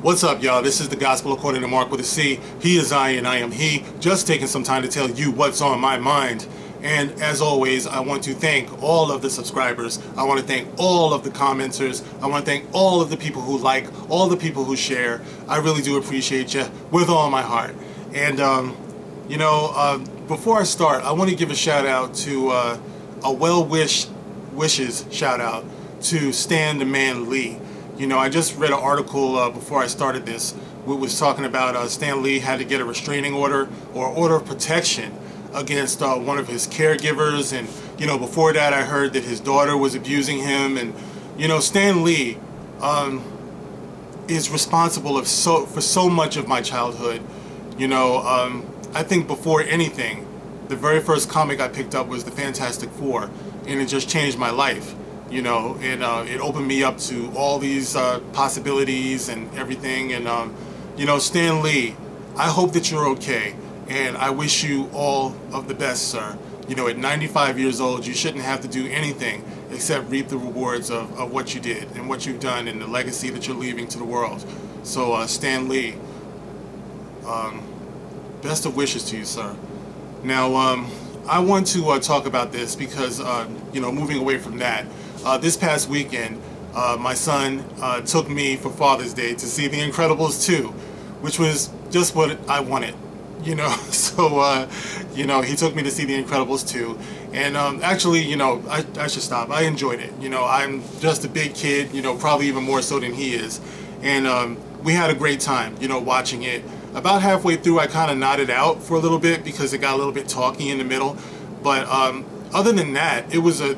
What's up, y'all? This is the Gospel according to Mark with a C. He is I and I am he. Just taking some time to tell you what's on my mind. And as always, I want to thank all of the subscribers. I want to thank all of the commenters. I want to thank all of the people who like, all the people who share. I really do appreciate you with all my heart. And, before I start, I want to give a shout out to a wishes shout out to Stan the Man Lee. You know, I just read an article before I started this. We was talking about Stan Lee had to get a restraining order or order of protection against one of his caregivers, and before that I heard that his daughter was abusing him. And Stan Lee is responsible for so much of my childhood. I think before anything, the very first comic I picked up was the Fantastic Four, and it just changed my life. And it opened me up to all these possibilities and everything. And Stan Lee, I hope that you're okay, and I wish you all of the best, sir. At 95 years old, you shouldn't have to do anything except reap the rewards of what you did and what you've done and the legacy that you're leaving to the world. So Stan Lee, best of wishes to you, sir. Now I want to talk about this because moving away from that, this past weekend my son took me for Father's Day to see The Incredibles 2, which was just what I wanted. So he took me to see The Incredibles 2, and actually, I should stop. I enjoyed it. I'm just a big kid, probably even more so than he is, and we had a great time, watching it. About halfway through, I kind of nodded out for a little bit because it got a little bit talky in the middle, but other than that, it was a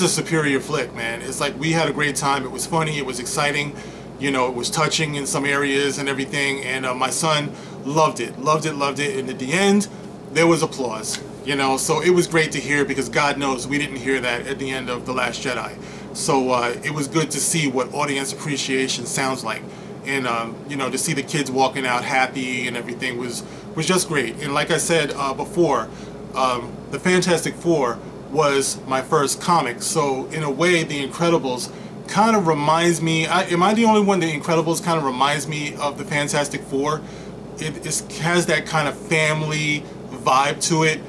superior flick, man. It's like we had a great time. It was funny. It was exciting. It was touching in some areas and everything, and my son loved it, and at the end, there was applause, so it was great to hear, because God knows we didn't hear that at the end of The Last Jedi. So it was good to see what audience appreciation sounds like, and to see the kids walking out happy and everything was just great. And like I said before, the Fantastic Four was my first comic, so in a way, The Incredibles kind of reminds me, am I the only one? The Incredibles kind of reminds me of the Fantastic Four. It has that kind of family vibe to it,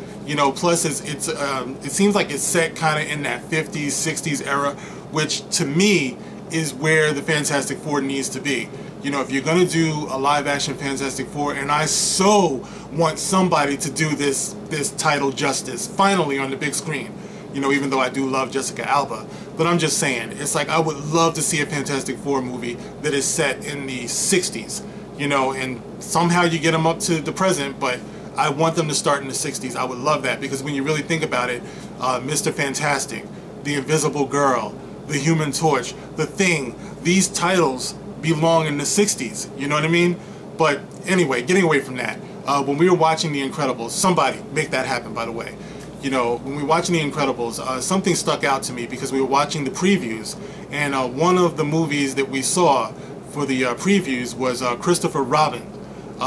plus it seems like it's set kind of in that 50s, 60s era, which to me is where the Fantastic Four needs to be. If you're going to do a live-action Fantastic Four, and I so want somebody to do this title justice, finally on the big screen, even though I do love Jessica Alba, but I'm just saying, it's like I would love to see a Fantastic Four movie that is set in the 60s, and somehow you get them up to the present, but I want them to start in the 60s. I would love that, because when you really think about it, Mr. Fantastic, The Invisible Girl, The Human Torch, The Thing, these titles belong in the 60s, you know what I mean? But anyway, getting away from that, when we were watching The Incredibles, somebody make that happen, by the way. When we were watching The Incredibles, something stuck out to me, because we were watching the previews, and one of the movies that we saw for the previews was Christopher Robin,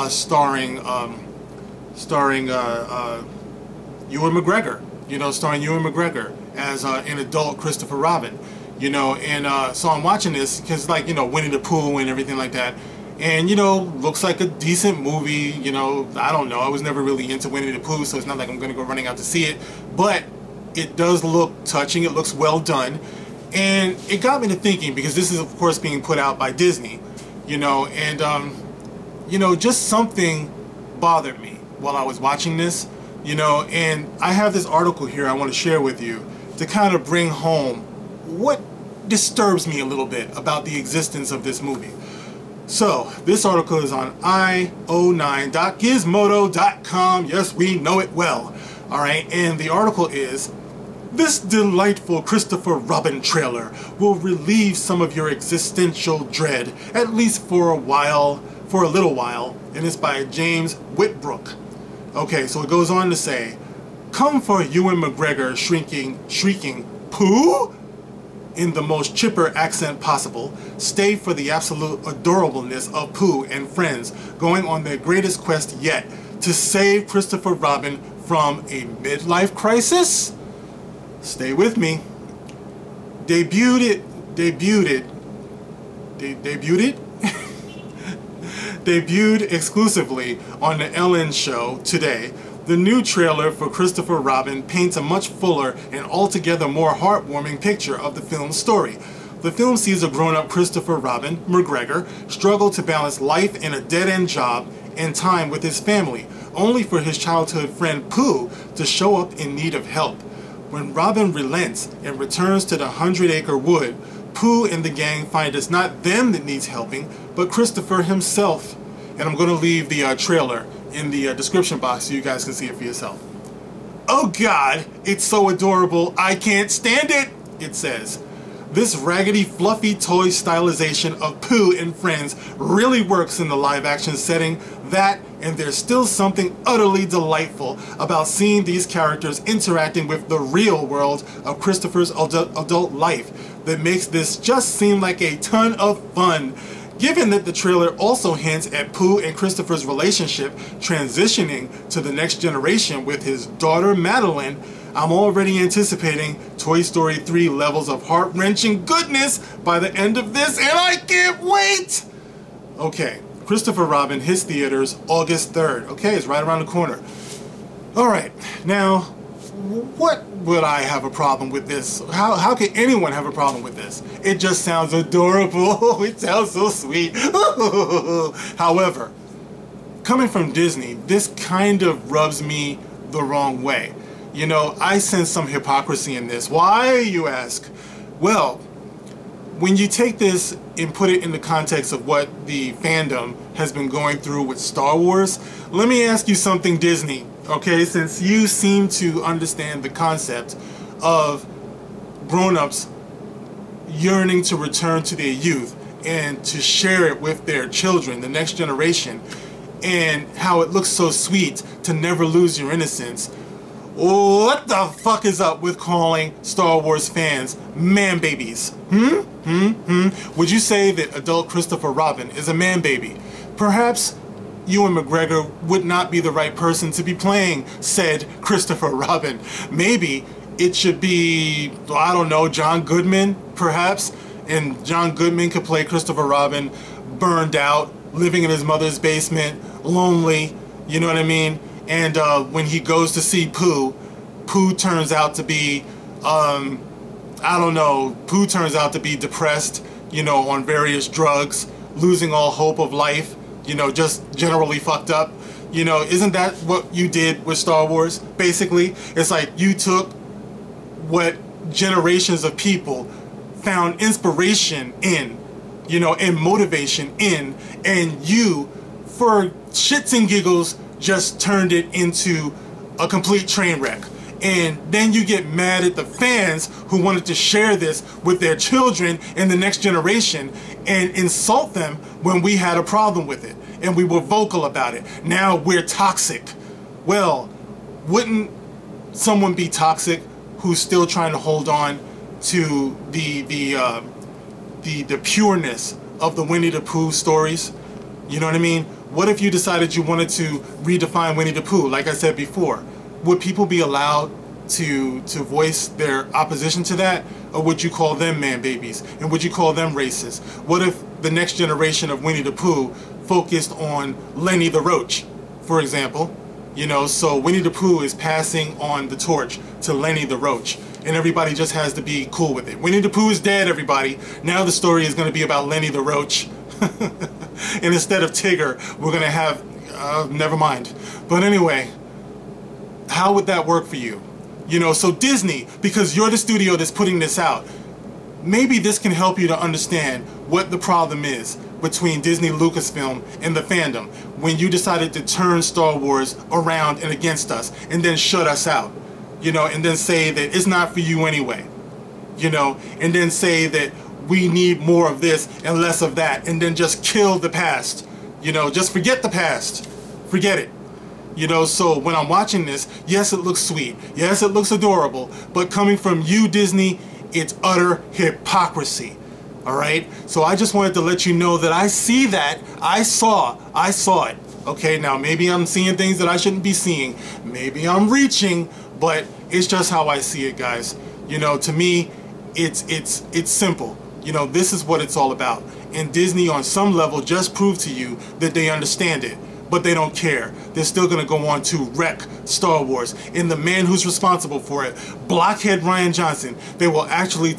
starring Ewan McGregor, starring Ewan McGregor as an adult Christopher Robin. So I'm watching this because, like, Winnie the Pooh and everything like that, and looks like a decent movie. I don't know, I was never really into Winnie the Pooh, so it's not like I'm gonna go running out to see it, but it does look touching. It looks well done, and it got me to thinking, because this is of course being put out by Disney, and just something bothered me while I was watching this, and I have this article here I want to share with you to kind of bring home what disturbs me a little bit about the existence of this movie. So this article is on io9.gizmodo.com. Yes, we know it well. Alright, and the article is, "This delightful Christopher Robin trailer will relieve some of your existential dread, at least for a little while, and it's by James Whitbrook." Okay, so it goes on to say, "Come for Ewan McGregor shrieking, Pooh? In the most chipper accent possible. Stay for the absolute adorableness of Pooh and friends going on their greatest quest yet to save Christopher Robin from a midlife crisis." Stay with me. Debuted Debuted exclusively on the Ellen Show today, the new trailer for Christopher Robin paints a much fuller and altogether more heartwarming picture of the film's story. The film sees a grown-up Christopher Robin McGregor struggle to balance life in a dead-end job and time with his family, only for his childhood friend Pooh to show up in need of help. When Robin relents and returns to the 100-acre wood, Pooh and the gang find it's not them that needs helping, but Christopher himself. And I'm going to leave the trailer in the description box so you guys can see it for yourself. "Oh God, it's so adorable, I can't stand it," it says. This raggedy, fluffy toy stylization of Pooh and friends really works in the live-action setting. That, and there's still something utterly delightful about seeing these characters interacting with the real world of Christopher's adult life that makes this just seem like a ton of fun. Given that the trailer also hints at Pooh and Christopher's relationship transitioning to the next generation with his daughter Madeline, I'm already anticipating Toy Story 3 levels of heart-wrenching goodness by the end of this, and I can't wait! Okay, Christopher Robin hits theaters August 3rd. Okay, it's right around the corner. Alright, now, what would I have a problem with this? How can anyone have a problem with this? It just sounds adorable. It sounds so sweet. However, coming from Disney, this kind of rubs me the wrong way. You know, I sense some hypocrisy in this. Why, you ask? Well, when you take this and put it in the context of what the fandom has been going through with Star Wars, let me ask you something, Disney, okay? Since you seem to understand the concept of grown-ups yearning to return to their youth and to share it with their children, the next generation, and how it looks so sweet to never lose your innocence, what the fuck is up with calling Star Wars fans man babies? Would you say that adult Christopher Robin is a man baby? Perhaps Ewan McGregor would not be the right person to be playing said Christopher Robin. Maybe it should be, I don't know, John Goodman, perhaps? And John Goodman could play Christopher Robin, burned out, living in his mother's basement, lonely, you know what I mean? And when he goes to see Pooh, Pooh turns out to be, I don't know, Pooh turns out to be depressed, you know, on various drugs, losing all hope of life, you know, just generally fucked up. You know, isn't that what you did with Star Wars? Basically, it's like you took what generations of people found inspiration in, you know, and motivation in, and you, for shits and giggles, just turned it into a complete train wreck. And then you get mad at the fans who wanted to share this with their children and the next generation and insult them when we had a problem with it and we were vocal about it. Now we're toxic. Well, wouldn't someone be toxic who's still trying to hold on to the pureness of the Winnie the Pooh stories? You know what I mean? What if you decided you wanted to redefine Winnie the Pooh, like I said before? Would people be allowed to voice their opposition to that? Or would you call them man babies? And would you call them racist? What if the next generation of Winnie the Pooh focused on Lenny the Roach, for example? You know, so Winnie the Pooh is passing on the torch to Lenny the Roach, and everybody just has to be cool with it. Winnie the Pooh is dead, everybody. Now the story is going to be about Lenny the Roach. And instead of Tigger, we're going to have, never mind. But anyway, how would that work for you? You know, so Disney, because you're the studio that's putting this out, maybe this can help you to understand what the problem is between Disney Lucasfilm and the fandom when you decided to turn Star Wars around and against us and then shut us out, you know, and then say that it's not for you anyway, you know, and then say that we need more of this and less of that, and then just kill the past, you know, just forget the past, forget it. You know, so when I'm watching this, yes, it looks sweet, yes, it looks adorable, but coming from you, Disney, it's utter hypocrisy. All right, so I just wanted to let you know that I see that, I saw it. Okay, now maybe I'm seeing things that I shouldn't be seeing, maybe I'm reaching, but it's just how I see it, guys. You know, to me, it's simple. You know, this is what it's all about. and Disney on some level just proved to you that they understand it, but they don't care. They're still going to go on to wreck Star Wars. And the man who's responsible for it, blockhead Rian Johnson, they will actually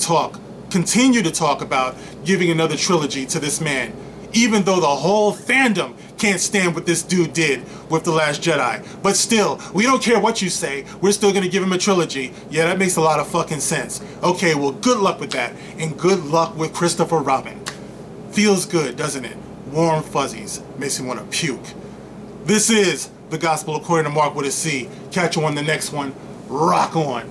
continue to talk about giving another trilogy to this man, even though the whole fandom can't stand what this dude did with The Last Jedi. But still, we don't care what you say, we're still gonna give him a trilogy. Yeah, that makes a lot of fucking sense. Okay, well, good luck with that, and good luck with Christopher Robin. Feels good, doesn't it? Warm fuzzies. Makes me want to puke. This is The Gospel According to Mark with a C. Catch you on the next one. Rock on.